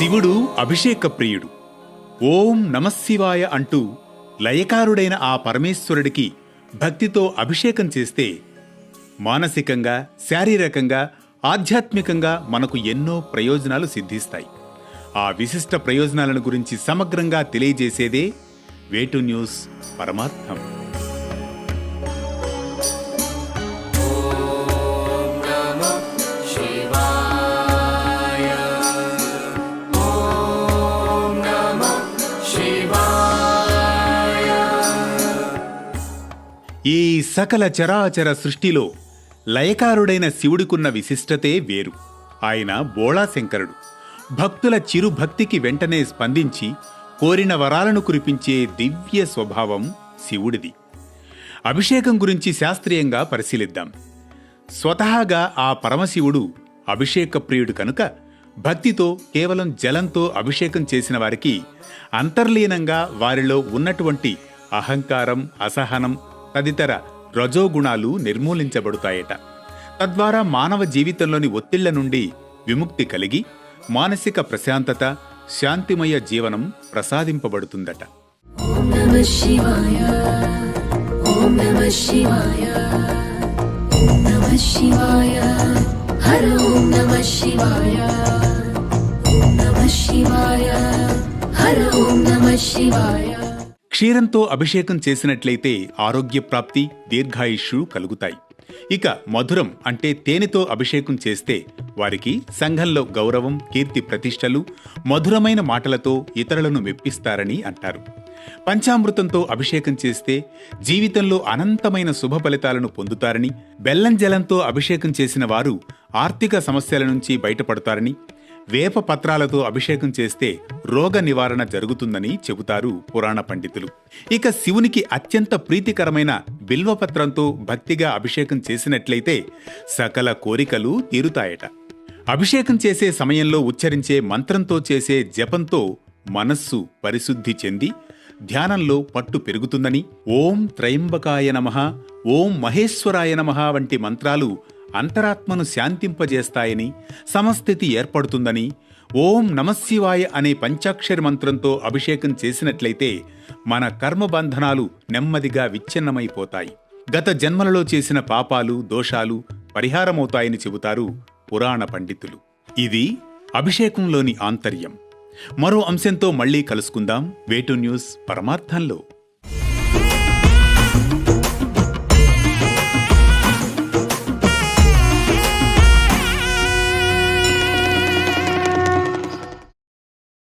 శివుడు అభిషేక ప్రియుడు. ఓం నమఃశివాయ అంటూ లయకారుడైన ఆ పరమేశ్వరుడికి భక్తితో అభిషేకం చేస్తే మానసికంగా, శారీరకంగా, ఆధ్యాత్మికంగా మనకు ఎన్నో ప్రయోజనాలు సిద్ధిస్తాయి. ఆ విశిష్ట ప్రయోజనాలను గురించి సమగ్రంగా తెలియజేసేదే వేటు న్యూస్ పరమార్థం. ఈ సకల చరాచర సృష్టిలో లయకారుడైన శివుడికున్న విశిష్టతే వేరు. ఆయన బోళాశంకరుడు. భక్తుల చిరు భక్తికి వెంటనే స్పందించి కోరిన వరాలను కురిపించే దివ్య స్వభావం శివుడిది. అభిషేకం గురించి శాస్త్రీయంగా పరిశీలిద్దాం. స్వతహాగా ఆ పరమశివుడు అభిషేక ప్రియుడు కనుక భక్తితో కేవలం జలంతో అభిషేకం చేసిన వారికి అంతర్లీనంగా వారిలో ఉన్నటువంటి అహంకారం, అసహనం తదితర రజోగుణాలు నిర్మూలించబడతాయట. తద్వారా మానవ జీవితంలోని ఒత్తిళ్ల నుండి విముక్తి కలిగి మానసిక ప్రశాంతత, శాంతిమయ జీవనం ప్రసాదింపబడుతుందట. ఓం నమః శివాయ, ఓం నమః శివాయ, ఓం నమః శివాయ, హర ఓం నమః శివాయ, ఓం నమః శివాయ, హర ఓం నమః శివాయ. క్షీరంతో అభిషేకం చేసినట్లయితే ఆరోగ్యప్రాప్తి, దీర్ఘాయుష్షు కలుగుతాయి. ఇక మధురం అంటే తేనెతో అభిషేకం చేస్తే వారికి సంఘంలో గౌరవం, కీర్తి ప్రతిష్టలు, మధురమైన మాటలతో ఇతరులను మెప్పిస్తారని అంటారు. పంచామృతంతో అభిషేకం చేస్తే జీవితంలో అనంతమైన శుభ ఫలితాలను పొందుతారని, బెల్లం జలంతో అభిషేకం చేసిన వారు ఆర్థిక సమస్యల నుంచి బయటపడతారని, వేప పత్రాలతో అభిషేకం చేస్తే రోగ నివారణ జరుగుతుందని చెబుతారు పురాణ పండితులు. ఇక శివునికి అత్యంత ప్రీతికరమైన బిల్వపత్రంతో భక్తిగా అభిషేకం చేసినట్లయితే సకల కోరికలు తీరుతాయట. అభిషేకం చేసే సమయంలో ఉచ్చరించే మంత్రంతో చేసే జపంతో మనస్సు పరిశుద్ధి చెంది ధ్యానంలో పట్టు పెరుగుతుందని, ఓం త్రయంబకాయ నమః, ఓం మహేశ్వరాయ నమః వంటి మంత్రాలు అంతరాత్మను శాంతింపజేస్తాయని, సమస్థితి ఏర్పడుతుందని, ఓం నమఃశివాయ అనే పంచాక్షరి మంత్రంతో అభిషేకం చేసినట్లయితే మన కర్మబంధనాలు నెమ్మదిగా విచ్ఛిన్నమైపోతాయి, గత జన్మలలో చేసిన పాపాలు, దోషాలు పరిహారమవుతాయని చెబుతారు పురాణ పండితులు. ఇది అభిషేకంలోని ఆంతర్యం. మరో అంశంతో మళ్లీ కలుసుకుందాం వేటు న్యూస్ పరమార్థంలో.